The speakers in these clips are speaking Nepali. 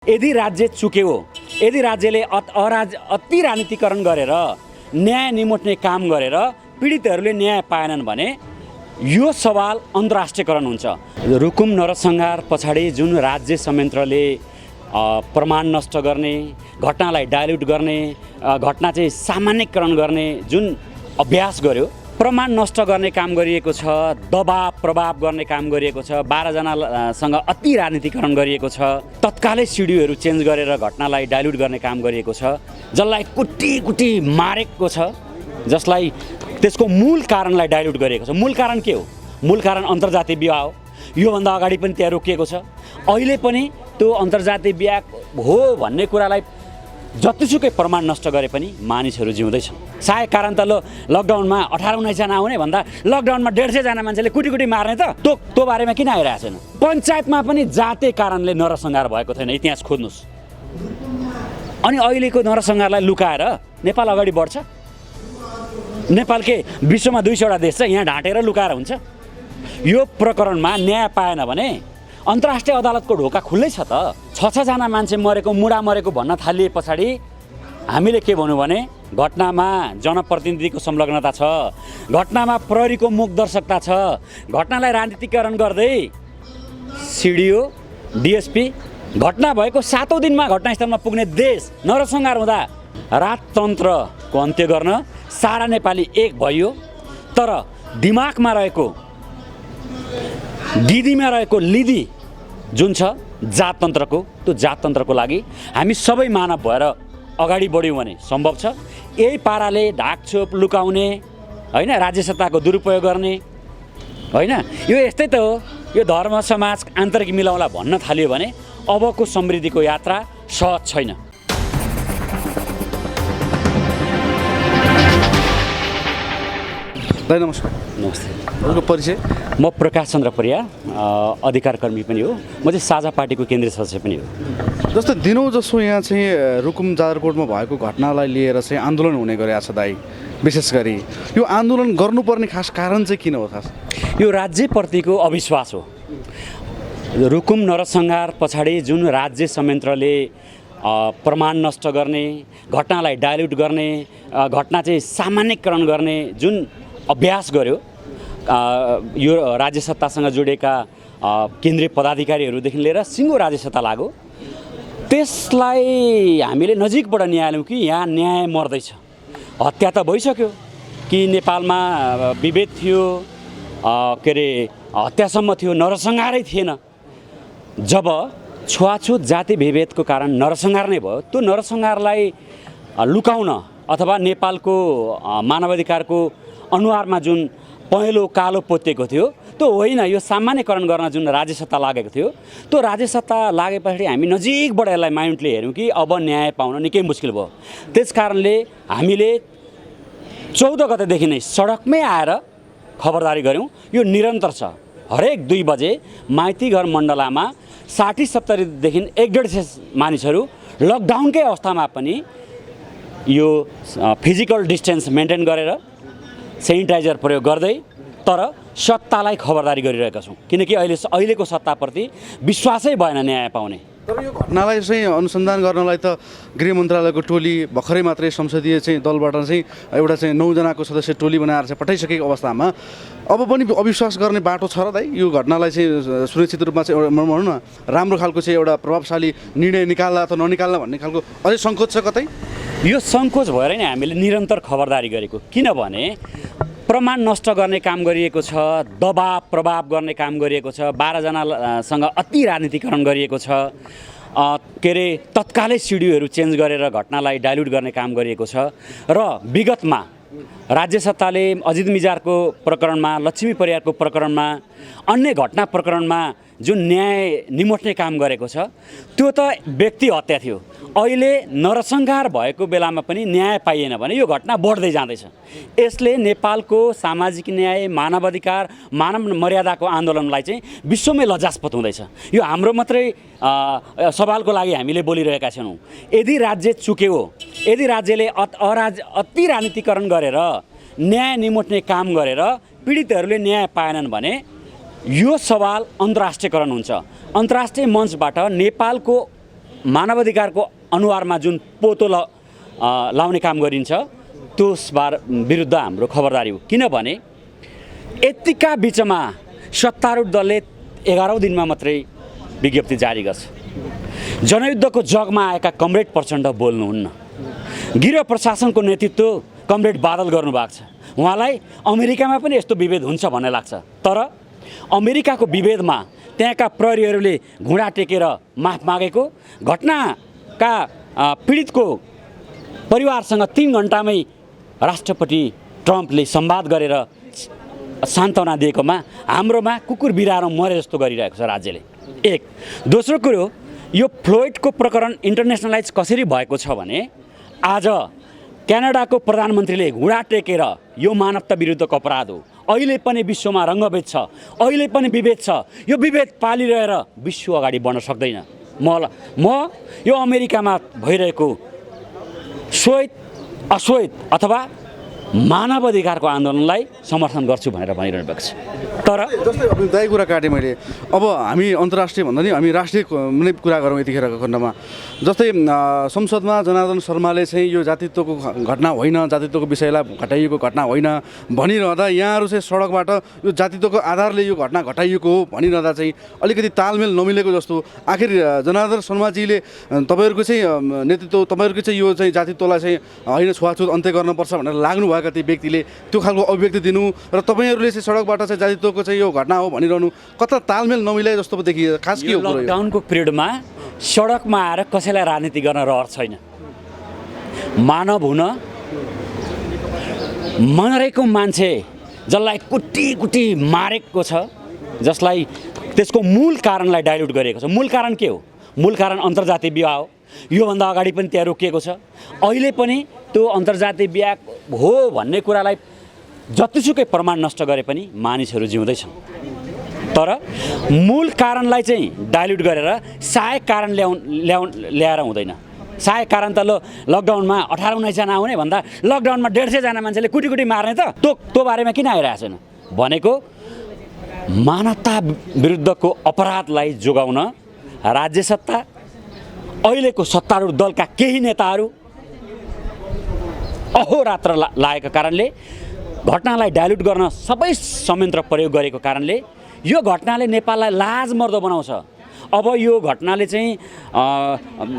यदि राज्य चुक्यो, यदि राज्यले अति राजनीतिकरण गरेर न्याय निमुट्ने काम गरेर पीडितहरूले न्याय पाएनन् भने यो सवाल अन्तर्राष्ट्रियकरण हुन्छ। रुकुम नरसंहार पछाडि जुन राज्य संयन्त्रले प्रमाण नष्ट गर्ने, घटनालाई डाइल्युट गर्ने, घटना चाहिँ सामान्यकरण गर्ने जुन अभ्यास गर्यो, प्रमाण नष्ट गर्ने काम गरिएको छ, दबाव प्रभाव गर्ने काम गरिएको छ, 12 जनासँग अति राजनीतिकरण गरिएको छ, तत्कालै सिडिओहरू चेन्ज गरेर घटनालाई डाइल्युट गर्ने काम गरिएको छ, जसलाई कुटी कुटी मारेको छ, जसलाई त्यसको मूल कारणलाई डाइल्युट गरेको छ। मूल कारण के हो? मूल कारण अन्तर्जातीय विवाह हो। योभन्दा अगाडि पनि त्यहाँ रोकिएको छ। अहिले पनि त्यो अन्तर्जातीय विवाह हो भन्ने कुरालाई जतिसुकै प्रमाण नष्ट गरे पनि मानिसहरू जिउँदैछन्। सायद कारण त लकडाउनमा 18-19 जना आउने भन्दा लकडाउनमा 150 जना मान्छेले कुटी कुटी मार्ने त त्यो बारेमा किन आइरहेको छैन? पञ्चायतमा पनि जातीय कारणले नरसंहार भएको छैन, इतिहास खोज्नुस्। अनि अहिलेको नरसंहारलाई लुकाएर नेपाल अगाडि बढ्छ? नेपाल के विश्वमा 200 देश छ, यहाँ ढाँटेर लुकाएर हुन्छ? यो प्रकरणमा न्याय पाएन भने अन्तर्राष्ट्रिय अदालतको ढोका खुल्लै छ त। 6 जना मान्छे मरेको, मुडा मरेको भन्न थालिए पछाडि हामीले के भन्नु भने घटनामा जनप्रतिनिधिको संलग्नता छ, घटनामा प्रहरीको मुखदर्शकता छ, घटनालाई राजनीतिकरण गर्दै सिडिओ डिएसपी घटना भएको 7औं दिनमा घटनास्थलमा पुग्ने देश नरसंहार हुँदा राजतन्त्रको अन्त्य गर्न सारा नेपाली एक भयो। तर दिमागमा रहेको, दिदीमा रहेको लिदी जुन छ जाततन्त्रको, त्यो जाततन्त्रको लागि हामी सबै मानव भएर अगाडि बढ्यौँ भने सम्भव छ। यही पाराले ढाकछोप लुकाउने, होइन, राज्य सत्ताको दुरुपयोग गर्ने, होइन, यो यस्तै त हो। यो धर्म समाज आन्तरिक मिलाउला भन्न थाल्यो भने अबको समृद्धिको यात्रा सहज छैन। नमस्कार। नमस्ते। हजुरको परिचय? म प्रकाश चन्द्र परिया, अधिकार कर्मी पनि हो। म चाहिँ साझा पार्टीको केन्द्रीय सदस्य पनि हो। जस्तो दिनौँ जसो यहाँ चाहिँ रुकुम जाजरकोटमा भएको घटनालाई लिएर चाहिँ आन्दोलन हुने गरेको छ दाइ, विशेष गरी यो आन्दोलन गर्नुपर्ने खास कारण चाहिँ किन हो? खास यो राज्यप्रतिको अविश्वास हो। रुकुम नरसंहार पछाडि जुन राज्य संयन्त्रले प्रमाण नष्ट गर्ने, घटनालाई डाइल्युट गर्ने, घटना चाहिँ सामान्यकरण गर्ने जुन अभ्यास गर्यो, यो राज्य सत्तासँग जोडिएका केन्द्रीय पदाधिकारीहरूदेखि लिएर सिङ्गो राज्य सत्ता लाग्यो, त्यसलाई हामीले नजिकबाट न्यायौँ कि यहाँ न्याय मर्दैछ। हत्या त भइसक्यो कि नेपालमा विभेद थियो, के अरे हत्यासम्म थियो, नरसंहारै थिएन। जब छुवाछुत जाति विभेदको कारण नरसंहार नै भयो, त्यो नरसंहारलाई लुकाउन अथवा नेपालको मानवाधिकारको अनुहारमा जुन पहेँलो कालो पोतेको थियो त्यो होइन, यो सामान्यकरण गर्न जुन राज्य सत्ता लागेको थियो, त्यो राज्य सत्ता लागेपछि हामी नजिकबाट यसलाई माइन्डले हेऱ्यौँ कि अब न्याय पाउन निकै मुस्किल भयो। त्यस कारणले हामीले 14 गतेदेखि नै सडकमै आएर खबरदारी गऱ्यौँ। यो निरन्तर छ। हरेक 2 बजे माइतीघर मण्डलामा 60-70देखि 150 मानिसहरू लकडाउनकै अवस्थामा पनि यो फिजिकल डिस्टेन्स मेन्टेन गरेर सेनिटाइजर प्रयोग गर्दै तर सत्तालाई खबरदारी गरिरहेका छौँ, किनकि अहिलेको सत्ताप्रति विश्वासै भएन न्याय पाउने। तर यो घटनालाई चाहिँ अनुसन्धान गर्नलाई त गृह मन्त्रालयको टोली भर्खरै मात्रै संसदीय चाहिँ दलबाट चाहिँ एउटा चाहिँ 9 जनाको सदस्य टोली बनाएर चाहिँ पठाइसकेको अवस्थामा अब पनि अविश्वास गर्ने बाटो छ र दाइ? यो घटनालाई चाहिँ सुरक्षित रूपमा चाहिँ एउटा भनौँ न राम्रो खालको चाहिँ एउटा प्रभावशाली निर्णय निकाल्ला अथवा ननिकाल्ला भन्ने खालको अझै सङ्कोच छ कतै? यो सङ्कोच भएर नै हामीले निरन्तर खबरदारी गरेको, किनभने प्रमाण नष्ट गर्ने काम गरिएको छ, दबाव प्रभाव गर्ने काम गरिएको छ, 12 जनासँग अति राजनीतिकरण गरिएको छ, के अरे तत्कालै सिडिओहरू चेन्ज गरेर घटनालाई डाइल्युट गर्ने काम गरिएको छ। र विगतमा राज्य सत्ताले अजित मिजारको प्रकरणमा, लक्ष्मी परियारको प्रकरणमा, अन्य घटना प्रकरणमा जुन न्याय निमुट्ने काम गरेको छ त्यो त व्यक्ति हत्या थियो। अहिले नरसंहार भएको बेलामा पनि न्याय पाइएन भने यो घटना बढ्दै जाँदैछ। यसले नेपालको सामाजिक न्याय, मानवाधिकार, मानव मर्यादाको आन्दोलनलाई चाहिँ विश्वमै लज्जास्पद हुँदैछ। यो हाम्रो मात्रै सवालको लागि हामीले बोलिरहेका छैनौँ। यदि राज्य चुक्यो, यदि राज्यले अति राजनीतिकरण गरेर न्याय निमुट्ने काम गरेर पीडितहरूले न्याय पाएनन् भने यो सवाल अन्तर्राष्ट्रियकरण हुन्छ। अन्तर्राष्ट्रिय मञ्चबाट नेपालको मानवाधिकारको अनुहारमा जुन पोतो लाउने काम गरिन्छ त्यसबार विरुद्ध हाम्रो खबरदारी हो। किनभने यतिका बिचमा सत्तारूढ दलले 11औं दिनमा मात्रै विज्ञप्ति जारी गर्छ। जनयुद्धको जगमा आएका कमरेड प्रचण्ड बोल्नुहुन्न। गृह प्रशासनको नेतृत्व कमरेड बादल गर्नुभएको छ। उहाँलाई अमेरिकामा पनि यस्तो विभेद हुन्छ भन्ने लाग्छ। तर अमेरिकाको विभेदमा त्यहाँका प्रहरीहरूले घुँडा टेकेर माफ मागेको, घटनाका पीडितको परिवारसँग 3 घन्टामै राष्ट्रपति ट्रम्पले संवाद गरेर सान्त्वना दिएकोमा हाम्रोमा कुकुर बिराएर मरे जस्तो गरिरहेको छ राज्यले। एक। दोस्रो कुरो, यो फ्लोइडको प्रकरण इन्टरनेसनलाइज कसरी भएको छ भने आज क्यानाडाको प्रधानमन्त्रीले घुँडा टेकेर यो मानवता विरुद्धको अपराध हो, अहिले पनि विश्वमा रङ्गभेद छ, अहिले पनि विभेद छ, यो विभेद पालिरहेर विश्व अगाडि बढ्न सक्दैन। म यो अमेरिकामा भइरहेको श्वेत अश्वेत अथवा मानवाधिकारको आन्दोलनलाई समर्थन गर्छु भनेर भनिरहनु भएको छ। तर जस्तै अब दाइ कुरा काटेँ मैले। अब हामी अन्तर्राष्ट्रिय भन्दा नि हामी राष्ट्रिय नै कुरा गरौँ यतिखेरको खण्डमा। जस्तै संसदमा जनार्दन शर्माले चाहिँ यो जातित्वको घटना होइन, जातित्वको विषयलाई घटाइएको घटना होइन भनिरहँदा यहाँहरू चाहिँ सडकबाट यो जातित्वको आधारले यो घटना घटाइएको हो भनिरहँदा चाहिँ अलिकति तालमेल नमिलेको जस्तो। आखिर जनार्दन शर्माजीले तपाईँहरूको चाहिँ नेतृत्व, तपाईँहरूको चाहिँ यो चाहिँ जातित्वलाई चाहिँ होइन छुवाछुत अन्त्य गर्नुपर्छ भनेर लाग्नुभएका ती व्यक्तिले त्यो खालको अभिव्यक्ति दिनु र तपाईँहरूले चाहिँ सडकबाट चाहिँ जातित्वको चाहिँ यो घटना हो भनिरहनु कता तालमेल नमिलाए जस्तो पो देखियो। खास के हो? लकडाउनको पिरियडमा सडकमा आएर कसैलाई राजनीति गर्न रहर छैन। मानव हुन मरेको मान्छे जसलाई कुटी कुटी मारेको छ, जसलाई त्यसको मूल कारणलाई डाइल्युट गरेको छ। मूल कारण के हो? मूल कारण अन्तर्जातीय विवाह हो। योभन्दा अगाडि पनि त्यहाँ रोकिएको छ, अहिले पनि त्यो अन्तर्जातीय विवाह हो भन्ने कुरालाई जतिसुकै प्रमाण नष्ट गरे पनि मानिसहरू जिउँदैछन्। तर मूल कारणलाई चाहिँ डाइल्युट गरेर सहायक कारण ल्याएर हुँदैन। सहायक कारण त लकडाउनमा 18-19 जना आउने भन्दा लकडाउनमा 150 जना मान्छेले कुटी कुटी मार्ने त त्यो बारेमा किन आइरहेको छैन भनेको मानवता विरुद्धको अपराधलाई जोगाउन राज्य सत्ता, अहिलेको सत्तारूढ दलका केही नेताहरू अहोरात्र लागेका कारणले, घटनालाई डाइल्युट गर्न सबै संयन्त्र प्रयोग गरेको कारणले यो घटनाले नेपाललाई लाजमर्दो बनाउँछ। अब यो घटनाले चाहिँ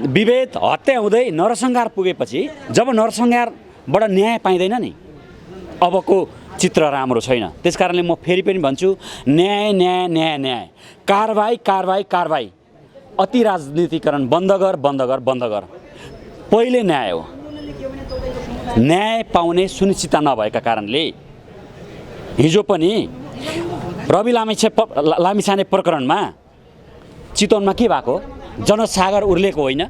विभेद हत्या हुँदै नरसंहार पुगेपछि जब नरसंहारबाट न्याय पाइँदैन नि, अबको चित्र राम्रो छैन। त्यसकारणले म फेरि पनि भन्छु, न्याय न्याय न्याय न्याय, कारबाही कारबाही कारबाही, अति राजनीतिकरण बन्द गर बन्द गर बन्द गर। पहिले न्याय हो। न्याय पाउने सुनिश्चितता नभएका कारणले हिजो पनि रवि लामिछाने प्रकरणमा चितवनमा के भएको? जनसागर उर्लेको होइन।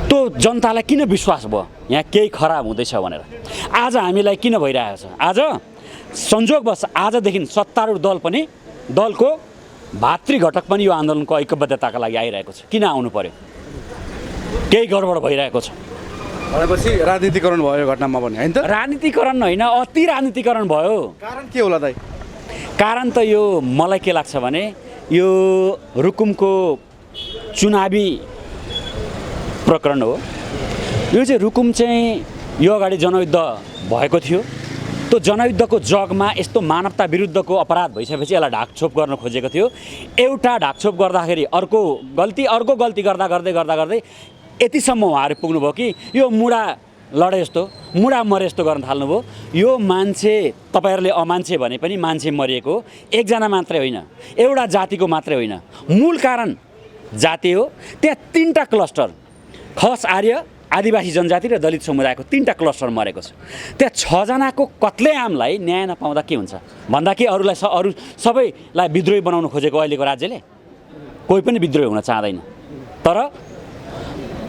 त्यो जनतालाई किन विश्वास भयो यहाँ केही खराब हुँदैछ भनेर? आज हामीलाई किन भइरहेको छ? आज संजोगवश आजदेखि सत्तारूढ दल पनि, दलको भातृ घटक पनि यो आन्दोलनको ऐक्यबद्धताका लागि आइरहेको छ। किन आउनु पर्यो? केही गडबड भइरहेको छ भनेपछि राजनीतिकरण भयो घटनामा पनि, होइन त? राजनीतिकरण होइन, अति राजनीतिकरण भयो। कारण के होला दाइ? कारण त यो मलाई के लाग्छ भने यो रुकुमको चुनावी प्रकरण हो। यो चाहिँ रुकुम चाहिँ यो अगाडि जनयुद्ध भएको थियो। त्यो जनयुद्धको जगमा यस्तो मानवता विरुद्धको अपराध भइसकेपछि यसलाई ढाकछोप गर्न खोजेको थियो। एउटा ढाकछोप गर्दाखेरि अर्को गल्ती गर्दा गर्दै यतिसम्म उहाँहरू पुग्नुभयो कि यो मुडा लडे जस्तो, मुडा मरे जस्तो गर्न थाल्नुभयो। यो मान्छे, तपाईँहरूले अमान्छे भने पनि मान्छे मरिएको एकजना मात्रै होइन, एउटा जातिको मात्रै होइन, मूल कारण जाति हो। त्यहाँ 3टा क्लस्टर, खस, आर्य, आदिवासी जनजाति र दलित समुदायको 3टा क्लस्टर मरेको छ। त्यहाँ 6 जनाको कत्लेआमलाई न्याय नपाउँदा के हुन्छ भन्दा कि अरू सबैलाई विद्रोही बनाउन खोजेको अहिलेको राज्यले? कोही पनि विद्रोही हुन चाहँदैन। तर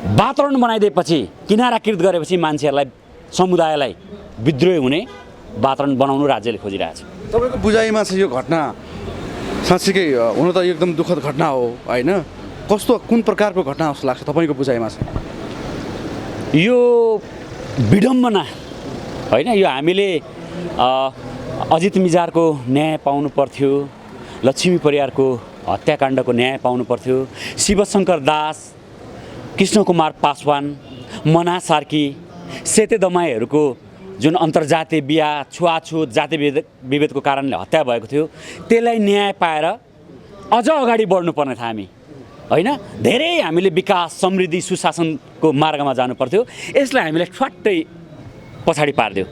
वातावरण बनाइदिएपछि, किनाराकृत गरेपछि मान्छेहरूलाई, समुदायलाई विद्रोही हुने वातावरण बनाउनु राज्यले खोजिरहेछ। तपाईँको बुझाइमा चाहिँ यो घटना साँच्चीकै हुन त एकदम दुःखद घटना हो, होइन? कस्तो, कुन प्रकारको घटना जस्तो लाग्छ तपाईँको बुझाइमा चाहिँ? यो विडम्बना होइन। यो हामीले अजित मिजारको न्याय पाउनु पर्थ्यो, लक्ष्मी परियारको हत्याकाण्डको न्याय पाउनु पर्थ्यो, शिवशङ्कर दास कृष्णकुमार पासवान, मना सार्की, सेते दमाईहरूको जुन अन्तर्जातीय बिहा, छुवाछुत, जाति विभेदको कारणले हत्या भएको थियो, त्यसलाई न्याय पाएर अझ अगाडि बढ्नुपर्ने थियो हामी, होइन? धेरै हामीले विकास, समृद्धि, सुशासनको मार्गमा जानुपर्थ्यो। यसलाई हामीले ठ्वाट्टै पछाडि पारिदियो।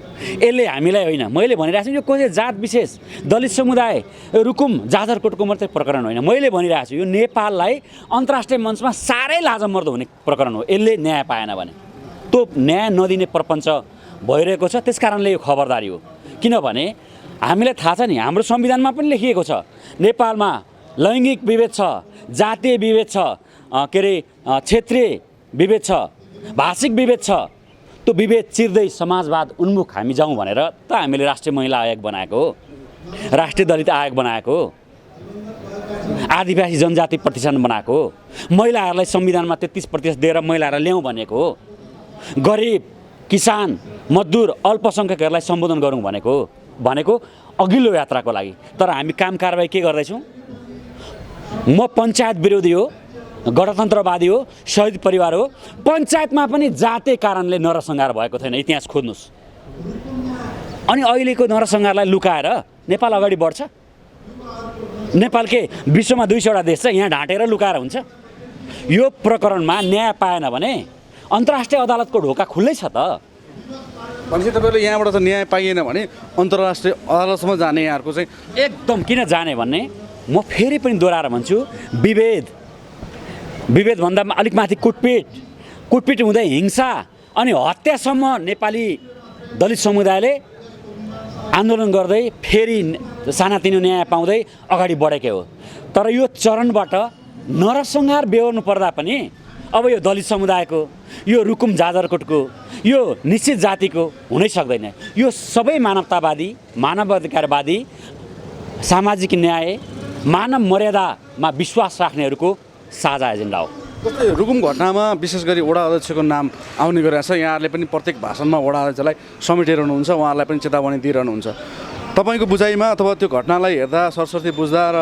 यसले हामीलाई होइन, मैले भनिरहेको छु यो कसै जात विशेष, दलित समुदाय, रुकुम, जाजरकोटको मात्रै प्रकरण होइन। मैले भनिरहेको छु यो नेपाललाई अन्तर्राष्ट्रिय मञ्चमा साह्रै लाजमर्दो हुने प्रकरण हो। यसले न्याय पाएन भने त्यो न्याय नदिने प्रपञ्च भइरहेको छ। त्यस कारणले यो खबरदारी हो। किनभने हामीलाई थाहा छ नि, हाम्रो संविधानमा पनि लेखिएको छ नेपालमा लैङ्गिक विभेद छ, जातीय विभेद छ, क्षेत्रीय विभेद छ, भाषिक विभेद छ। त्यो विभेद चिर्दै समाजवाद उन्मुख हामी जाउँ भनेर त हामीले राष्ट्रिय महिला आयोग बनाएको हो, राष्ट्रिय दलित आयोग बनाएको हो, आदिवासी जनजाति प्रतिष्ठान बनाएको हो, महिलाहरूलाई संविधानमा 33% दिएर महिलाहरूलाई ल्याउँ भनेको हो, गरिब, किसान, मजदुर, अल्पसङ्ख्यकहरूलाई सम्बोधन गरौँ भनेको अघिल्लो यात्राको लागि। तर हामी काम कारबाही के गर्दैछौँ? म पञ्चायत विरोधी हो, गणतन्त्रवादी हो, शहीद परिवार हो। पञ्चायतमा पनि जातीय कारणले नरसंहार भएको छैन, इतिहास खोज्नुहोस्। अनि अहिलेको नरसंहारलाई लुकाएर नेपाल अगाडि बढ्छ? नेपाल के विश्वमा 200 देश छ, यहाँ ढाँटेर लुकाएर हुन्छ? यो प्रकरणमा न्याय पाएन भने अन्तर्राष्ट्रिय अदालतको ढोका खुल्लै छ त। भनेपछि तपाईँले यहाँबाट त न्याय पाइएन भने अन्तर्राष्ट्रिय अदालतसम्म जाने यहाँहरूको चाहिँ एकदम किन जाने भन्ने म फेरि पनि दोहोऱ्याएर भन्छु। विभेदभन्दा अलिक माथि कुटपिट हुँदै हिंसा अनि हत्यासम्म नेपाली दलित समुदायले आन्दोलन गर्दै फेरि सानातिनो न्याय पाउँदै अगाडि बढेकै हो। तर यो चरणबाट नरसंहार बेहोर्नु पर्दा पनि अब यो दलित समुदायको, यो रुकुम जाजरकोटको, यो निश्चित जातिको हुनै सक्दैन। यो सबै मानवतावादी, मानवाधिकारवादी, सामाजिक न्याय, मानव मर्यादामा विश्वास राख्नेहरूको साझा एजेन्डा हो। जस्तै रुकुम घटनामा विशेष गरी वडा अध्यक्षको नाम आउने गरिरहेको छ। यहाँहरूले पनि प्रत्येक भाषणमा वडा अध्यक्षलाई समेटिरहनुहुन्छ, उहाँहरूलाई पनि चेतावनी दिइरहनुहुन्छ। तपाईँको बुझाइमा अथवा त्यो घटनालाई हेर्दा, सरस्वती बुझ्दा र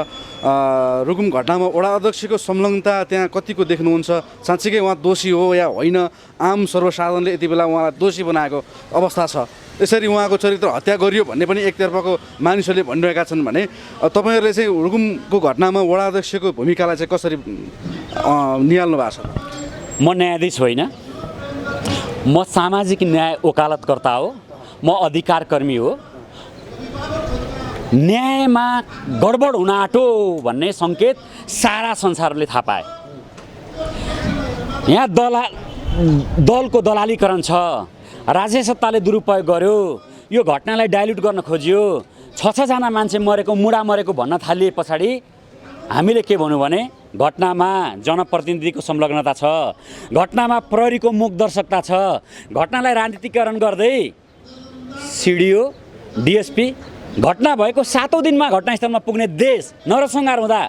रुकुम घटनामा वडा अध्यक्षको संलग्नता त्यहाँ कतिको देख्नुहुन्छ? साँच्चीकै उहाँ दोषी हो या होइन? आम सर्वसाधारणले यति बेला उहाँलाई दोषी बनाएको अवस्था छ। यसरी उहाँको चरित्र हत्या गरियो भन्ने पनि एकतर्फको मानिसहरूले भनिरहेका छन् भने तपाईँहरूले चाहिँ रुकुमको घटनामा वडा अध्यक्षको भूमिकालाई चाहिँ कसरी निहाल्नु भएको छ? म न्यायाधीश होइन, म सामाजिक न्याय वकालतकर्ता हो, म अधिकारकर्मी हो। न्यायमा गडबड हुन आँटो भन्ने सङ्केत सारा संसारले थाहा पाए। यहाँ दलको दलालीकरण छ, राज्य सत्ताले दुरुपयोग गर्यो, यो घटनालाई डाइल्युट गर्न खोजियो, 6 जना मान्छे मरेको, मुडा मरेको भन्न थालिए पछाडि हामीले के भन्यौँ भने घटनामा जनप्रतिनिधिको संलग्नता छ, घटनामा प्रहरीको मुखदर्शकता छ। घटनालाई राजनीतिकरण गर्दै सिडिओ, डिएसपी घटना भएको 7औं दिनमा घटनास्थलमा पुग्ने देश नरसंहार हुँदा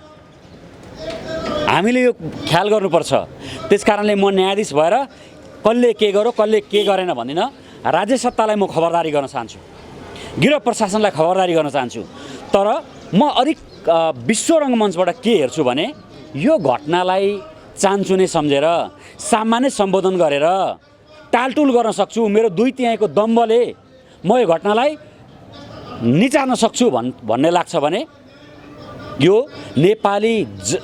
हामीले यो ख्याल गर्नुपर्छ। त्यस कारणले म न्यायाधीश भएर कसले के गर्यो, कसले के गरेन भन्दिनँ। राज्य सत्तालाई म खबरदारी गर्न चाहन्छु, गृह प्रशासनलाई खबरदारी गर्न चाहन्छु। तर म अलिक विश्व रङ्गमञ्चबाट के हेर्छु भने यो घटनालाई चान्चुने सम्झेर, सामान्य सम्बोधन गरेर टालटुल गर्न सक्छु, मेरो 2/3 दम्बले म यो घटनालाई निचार्न सक्छु भन्ने लाग्छ भने यो नेपाली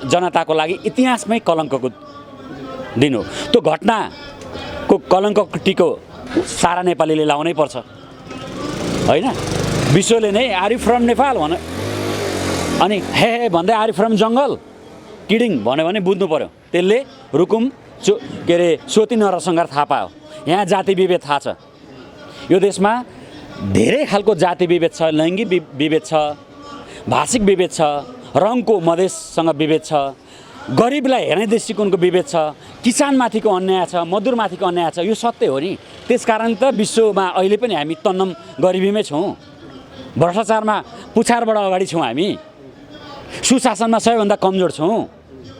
जनताको लागि इतिहासमै कलङ्कको दिन हो। त्यो घटनाको कलङ्कको टिको सारा नेपालीले लाउनै पर्छ, होइन? विश्वले नै आर यु फ्रम नेपाल भन, अनि हे भन्दै आर यु फ्रम जङ्गल किडिङ भन्यो भने बुझ्नु पर्यो। त्यसले रुकुम सोती नरसंहार थाहा पायो। यहाँ जाति विभेद थाहा छ। यो देशमा धेरै खालको जाति विभेद छ, लैङ्गिक विभेद छ, भाषिक विभेद छ, रङको मधेससँग विभेद छ, गरिबलाई हेर्ने दृष्टिकोणको विभेद छ, किसानमाथिको अन्याय छ, मजदुरमाथिको अन्याय छ। यो सत्य हो नि। त्यसकारण त विश्वमा अहिले पनि हामी तन्नम गरिबीमै छौँ, भ्रष्टाचारमा पुछारबाट अगाडि छौँ, हामी सुशासनमा सबैभन्दा कमजोर छौँ।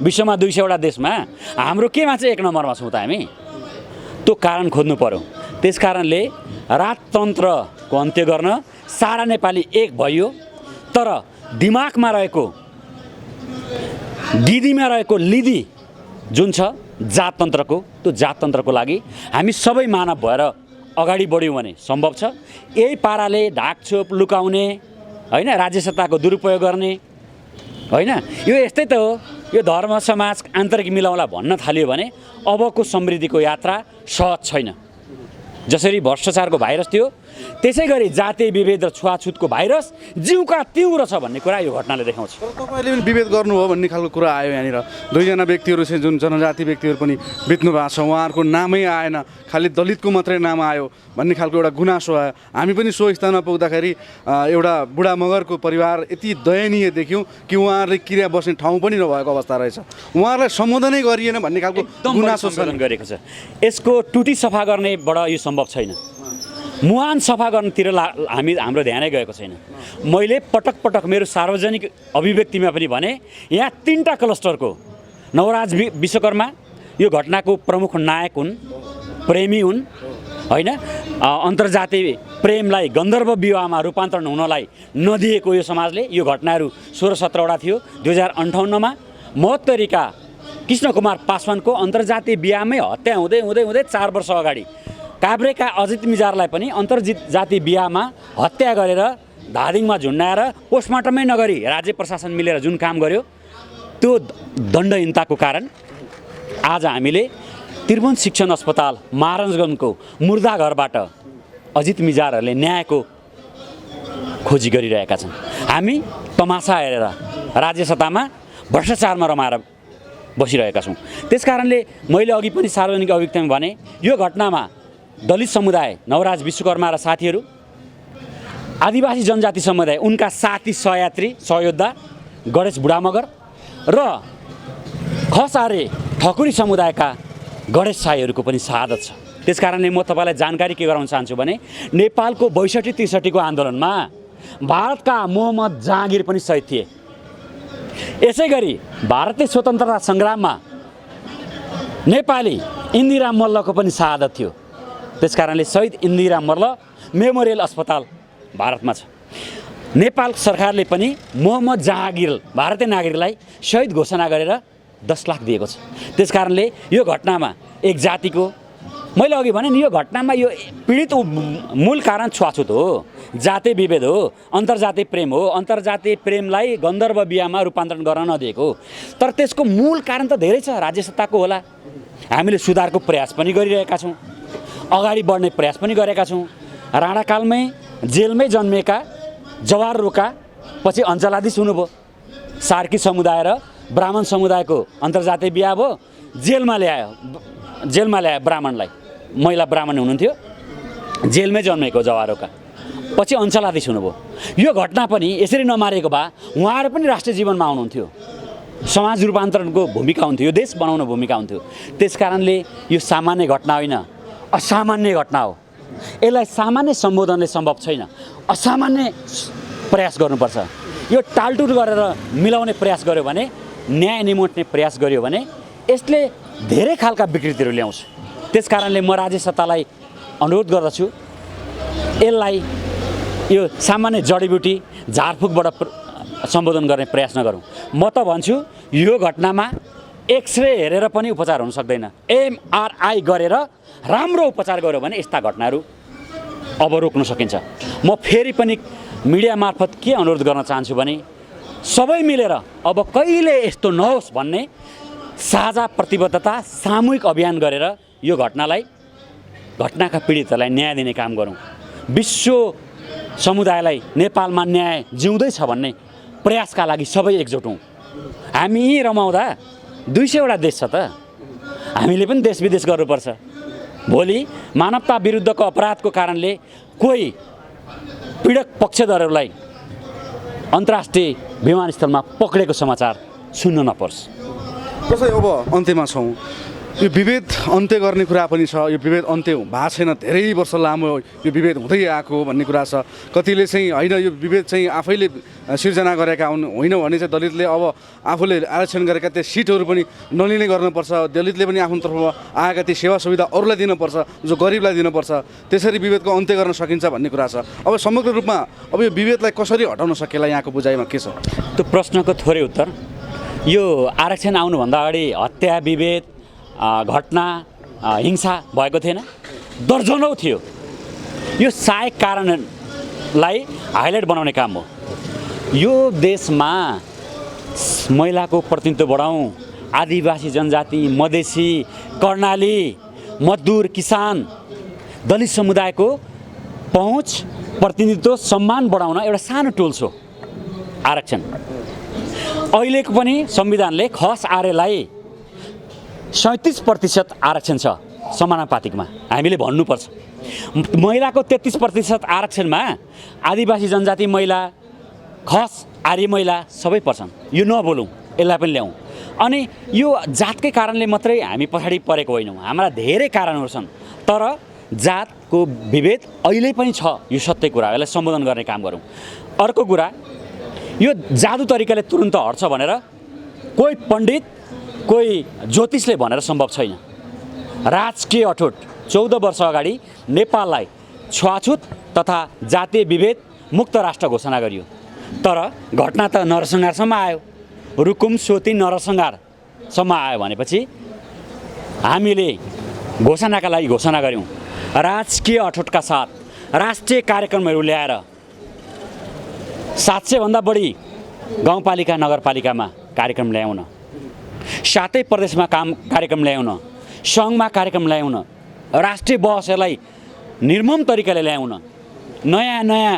विश्वमा 200 देशमा हाम्रो केमा चाहिँ 1 नम्बरमा छौँ त हामी? त्यो कारण खोज्नु पर्यो। त्यस कारणले राजतन्त्रको अन्त्य गर्न सारा नेपाली एक भयो। तर दिमागमा रहेको, गिदीमा रहेको लिदी जुन छ जाततन्त्रको, त्यो जाततन्त्रको लागि हामी सबै मानव भएर अगाडि बढ्यौँ भने सम्भव छ। यही पाराले ढाकछोप लुकाउने होइन, राज्य सत्ताको दुरुपयोग गर्ने होइन, यो यस्तै त हो। यो धर्म समाज आन्तरिक मिलाउला भन्न थाल्यो भने अबको समृद्धिको यात्रा सहज छैन। जसरी भ्रष्टाचारको भाइरस थियो त्यसै गरी जातीय विभेद र छुवाछुतको भाइरस जिउका तिउरो छ भन्ने कुरा यो घटनाले देखाउँछ। तर तपाईँले पनि विभेद गर्नु हो भन्ने खालको कुरा आयो यहाँनिर। दुईजना व्यक्तिहरू चाहिँ जुन जनजाति व्यक्तिहरू पनि बित्नु भएको छ, उहाँहरूको नामै आएन, खालि दलितको मात्रै नाम आयो भन्ने खालको एउटा गुनासो आयो। हामी पनि सो स्थानमा पुग्दाखेरि एउटा बुढा मगरको परिवार यति दयनीय देख्यौँ कि उहाँहरूले किरा बस्ने ठाउँ पनि नभएको अवस्था रहेछ। उहाँहरूलाई सम्बोधनै गरिएन भन्ने खालको गुनासो गरेको छ। यसको टुटी सफा गर्नेबाट यो सम्भव छैन। मुहान सफा गर्नतिर हाम्रो ध्यानै गएको छैन। मैले पटक पटक मेरो सार्वजनिक अभिव्यक्तिमा पनि भने यहाँ 3टा क्लस्टरको नवराज विश्वकर्मा यो घटनाको प्रमुख नायक हुन्, प्रेमी हुन् होइन। अन्तर्जातीय प्रेमलाई गन्धर्व विवाहमा रूपान्तरण हुनलाई नदिएको यो समाजले, यो घटनाहरू 16-17वटा थियो। 2058मा महोत्तरीका कृष्णकुमार पासवानको अन्तर्जातीय बिहामै हत्या हुँदै हुँदै हुँदै 4 वर्ष अगाडि काभ्रेका अजित मिजारलाई पनि अन्तर्जातीय बिहामा हत्या गरेर धादिङमा झुन्डाएर पोस्टमार्टमै नगरी राज्य प्रशासन मिलेर जुन काम गर्यो, त्यो दण्डहीनताको कारण आज हामीले त्रिभुवन शिक्षण अस्पताल महाराजगञ्जको मुर्दा घरबाट अजित मिजारहरूले न्यायको खोजी गरिरहेका छन्। हामी तमासा हेरेर राज्य सत्तामा भ्रष्टाचारमा रमाएर बसिरहेका छौँ। त्यस कारणले मैले अघि पनि सार्वजनिक अभिव्यक्तिमा भने यो घटनामा दलित समुदाय नवराज विश्वकर्मा र साथीहरू, आदिवासी जनजाति समुदाय उनका साथी सहयात्री सहयोद्धा गणेश बुढामगर र खसारे ठकुरी समुदायका गणेश साईहरूको पनि शहादत छ। त्यस कारणले म तपाईँलाई जानकारी के गराउन चाहन्छु भने नेपालको 62-63को आन्दोलनमा भारतका मोहम्मद जहाँगिर पनि शहीद थिए। यसै गरी भारतीय स्वतन्त्रता सङ्ग्राममा नेपाली इन्दिरा मल्लको पनि शहादत थियो। त्यस कारणले शहीद इन्दिरा मल्ल मेमोरियल अस्पताल भारतमा छ। नेपाल सरकारले पनि मोहम्मद जहाँगिर भारतीय नागरिकलाई शहीद घोषणा गरेर 10 लाख दिएको छ। त्यस कारणले यो घटनामा एक जातिको, मैले अघि भने नि यो घटनामा यो पीडित मूल कारण छुवाछुत हो, जातीय विभेद हो, अन्तर्जातीय प्रेम हो। अन्तर्जातीय प्रेमलाई गन्धर्व बिहामा रूपान्तरण गर्न नदिएको। तर त्यसको मूल कारण त धेरै छ, राज्य सत्ताको होला। हामीले सुधारको प्रयास पनि गरिरहेका छौँ, अगाडि बढ्ने प्रयास पनि गरेका छौँ। राणाकालमै जेलमै जन्मेका जवाहर रोका पछि अञ्चलाधीश हुनुभयो। सार्की समुदाय र ब्राह्मण समुदायको अन्तर्जातीय बिहा भयो, जेलमा ल्यायो ब्राह्मणलाई। महिला ब्राह्मण हुनुहुन्थ्यो, जेलमै जन्मेको जवाहर रोका पछि अञ्चलाधीश हुनुभयो। यो घटना पनि यसरी नमारेको भए उहाँहरू पनि राष्ट्रिय जीवनमा आउनुहुन्थ्यो, समाज रूपान्तरणको भूमिका हुन्थ्यो, यो देश बनाउने भूमिका हुन्थ्यो। त्यस कारणले यो सामान्य घटना होइन, असामान्य घटना हो। यसलाई सामान्य सम्बोधनले सम्भव छैन, असामान्य प्रयास गर्नुपर्छ। यो टालटुल गरेर मिलाउने प्रयास गर्यो भने, न्याय निमोट्ने प्रयास गर्यो भने यसले धेरै खालका विकृतिहरू ल्याउँछ। त्यस कारणले म राज्य सत्तालाई अनुरोध गर्दछु, यसलाई यो सामान्य जडीबुटी झारफुकबाट सम्बोधन गर्ने प्रयास नगरौँ। म त भन्छु यो घटनामा एक्सरे हेरेर पनि उपचार हुन सक्दैन, एमआरआई गरेर राम्रो उपचार गर्यो भने यस्ता घटनाहरू अब रोक्न सकिन्छ। म फेरि पनि मिडिया मार्फत के अनुरोध गर्न चाहन्छु भने सबै मिलेर अब कहिले यस्तो नहोस् भन्ने साझा प्रतिबद्धता, सामूहिक अभियान गरेर यो घटनाका पीडितहरूलाई न्याय दिने काम गरौँ। विश्व समुदायलाई नेपालमा न्याय जिउँदैछ भन्ने प्रयासका लागि सबै एकजुट हौँ। हामी यहीँ रमाउँदा 200वटा देश छ त, हामीले पनि देश विदेश गर्नुपर्छ। भोलि मानवता विरुद्धको अपराधको कारणले कोही पीडक पक्षधरहरूलाई अन्तर्राष्ट्रिय विमानस्थलमा पक्रेको समाचार सुन्न नपर्छ। कसै अब अन्त्यमा छौँ, यो विभेद अन्त्य गर्ने कुरा पनि छ। यो विभेद अन्त्य भएको छैन, धेरै वर्ष लामो यो विभेद हुँदै आएको भन्ने कुरा छ। कतिले चाहिँ होइन यो विभेद चाहिँ आफैले सिर्जना गरेका हुन्, होइन भने चाहिँ दलितले अब आफूले आरक्षण गरेका त्यो सिटहरू पनि नलिने गर्नुपर्छ, दलितले पनि आफ्नो तर्फबाट आएका ती सेवा सुविधा अरूलाई दिनुपर्छ, जो गरिबलाई दिनुपर्छ। त्यसरी विभेदको अन्त्य गर्न सकिन्छ भन्ने कुरा छ। अब समग्र रूपमा अब यो विभेदलाई कसरी हटाउन सकेला यहाँको बुझाइमा के छ? त्यो प्रश्नको थोरै उत्तर, यो आरक्षण आउनुभन्दा अगाडि हत्या विभेद घटना हिंसा भएको थिएन, दर्जनौँ थियो। यो सहायक कारणलाई हाइलाइट बनाउने काम हो। यो देशमा महिलाको प्रतिनिधित्व बढाउँ, आदिवासी जनजाति, मधेसी, कर्णाली, मजदुर, किसान, दलित समुदायको पहुँच, प्रतिनिधित्व, सम्मान बढाउन एउटा सानो टुल्स हो आरक्षण। अहिलेको पनि संविधानले खस आर्यलाई 37% आरक्षण छ समानुपातिकमा, हामीले भन्नुपर्छ। महिलाको 33% आरक्षणमा आदिवासी जनजाति महिला, खस आर्य महिला सबै पर्छन्। यो नबोलौँ, यसलाई पनि ल्याउँ। अनि यो जातकै कारणले मात्रै हामी पछाडि परेको होइनौँ, हाम्रा धेरै कारणहरू छन्। तर जातको विभेद अहिले पनि छ, यो सत्य कुरा, यसलाई सम्बोधन गर्ने काम गरौँ। अर्को कुरा, यो जादु तरिकाले तुरुन्त हट्छ भनेर कोही पण्डित, कोही ज्योतिषले भनेर सम्भव छैन। राजकीय अठोट 14 वर्ष अगाडि नेपाललाई छुवाछुत तथा जातीय विभेद मुक्त राष्ट्र घोषणा गरियो। तर घटना त नरसंहारसम्म आयो, रुकुम सोती नरसंहारसम्म आयो भनेपछि हामीले घोषणाका लागि घोषणा गऱ्यौँ। राजकीय अठोटका साथ राष्ट्रिय कार्यक्रमहरू ल्याएर 700 भन्दा बढी गाउँपालिका नगरपालिकामा कार्यक्रम ल्याउन, 7 प्रदेशमा कार्यक्रम ल्याउन, सङ्घमा कार्यक्रम ल्याउन, राष्ट्रिय बहसहरूलाई निर्मम तरिकाले ल्याउन, नयाँ नयाँ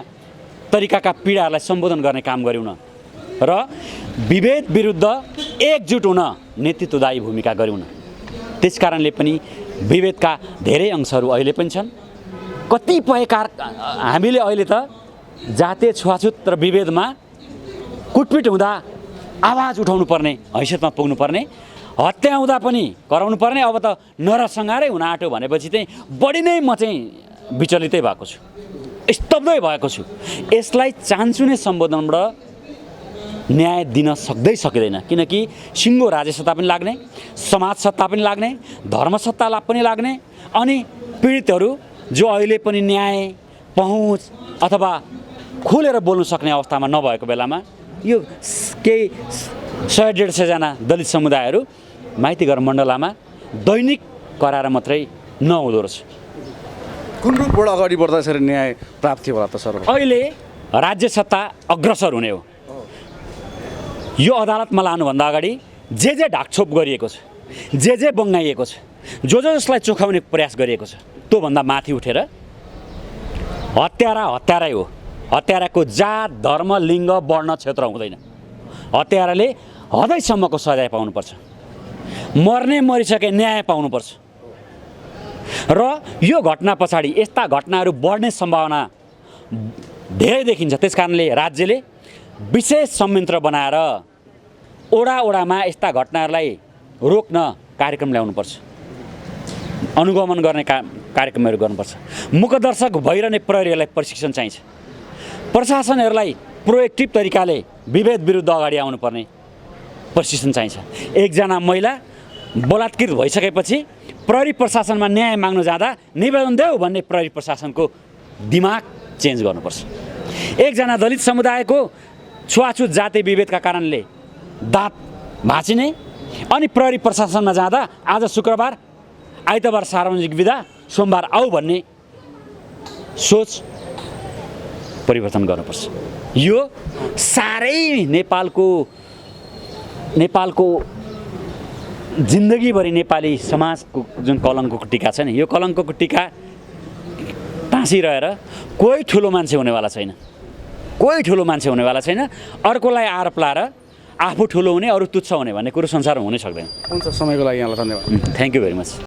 तरिकाका पीडाहरूलाई सम्बोधन गर्ने काम गऱ्यौँ न, र विभेद विरुद्ध एकजुट हुन नेतृत्वदायी भूमिका गऱ्यौँ न। त्यस कारणले पनि विभेदका धेरै अंशहरू अहिले पनि छन्। कतिपय हामीले अहिले त जातीय छुवाछुत र विभेदमा कुटपिट हुँदा आवाज उठाउनु पर्ने हैसियतमा पुग्नु पर्ने, हत्या हुँदा पनि कराउनु पर्ने, अब त नरसंहारै हुन आँट्यो भनेपछि चाहिँ बढी नै म चाहिँ विचलितै भएको छु, स्तब्धै भएको छु। यसलाई चाहन्छु नै सम्बोधनबाट न्याय दिन सकिँदैन, किनकि सिङ्गो राज्य सत्ता पनि लाग्ने, समाज सत्ता पनि लाग्ने, धर्म सत्ता पनि लाग्ने, अनि पीडितहरू जो अहिले पनि न्याय, पहुँच अथवा खुलेर बोल्न सक्ने अवस्थामा नभएको बेलामा यो केही 100-150 जना दलित समुदायहरू माइतीघर मण्डलामा दैनिक कराएर मात्रै नहुँदो रहेछ। कुन रूपबाट अगाडि बढ्दा यसरी न्याय प्राप्ति होला त सर? अहिले राज्य सत्ता अग्रसर हुने हो। यो अदालतमा लानुभन्दा अगाडि जे ढाकछोप गरिएको छ, जे बङ्गाइएको छ, जसलाई चोखाउने प्रयास गरिएको छ, त्योभन्दा माथि उठेर हत्यारै हो। हत्याराको जात, धर्म, लिङ्ग, वर्ण, क्षेत्र हुँदैन। हत्याराले हदैसम्मको सजाय पाउनुपर्छ, मर्ने मरिसके न्याय पाउनुपर्छ। र यो घटना पछाडि यस्ता घटनाहरू बढ्ने सम्भावना धेरै देखिन्छ। त्यस कारणले राज्यले विशेष संयन्त्र बनाएर ओडा-ओडामा यस्ता घटनाहरूलाई रोक्न कार्यक्रम ल्याउनुपर्छ, अनुगमन गर्ने कार्यक्रमहरू गर्नुपर्छ। मुखदर्शक भइरहने प्रहरीहरूलाई प्रशिक्षण चाहिन्छ। प्रशासनहरूलाई प्रोएक्टिभ तरिकाले विभेद विरुद्ध अगाडि आउनुपर्ने प्रशिक्षण चाहिन्छ। एकजना महिला बलात्कृत भइसकेपछि प्रहरी प्रशासनमा न्याय माग्न जाँदा निवेदन देऊ भन्ने प्रहरी प्रशासनको दिमाग चेन्ज गर्नुपर्छ। एकजना दलित समुदायको छुवाछुत जातीय विभेदका कारणले दाँत भाँचिने अनि प्रहरी प्रशासनमा जाँदा आज शुक्रबार, आइतबार सार्वजनिक बिदा, सोमबार आऊ भन्ने सोच परिवर्तन गर्नुपर्छ। यो साह्रै नेपालको जिन्दगीभरि नेपाली समाजको जुन कलङ्कको टीका छ नि, यो कलङ्कको टीका टाँसिरहेर कोही ठुलो मान्छे हुनेवाला छैन, अर्कोलाई आरोप लाएर आफू ठुलो हुने, अरू तुच्छ हुने भन्ने कुरो संसारमा हुनै सक्दैन। हुन्छ, समयको लागि यहाँलाई धन्यवाद। Thank you very much.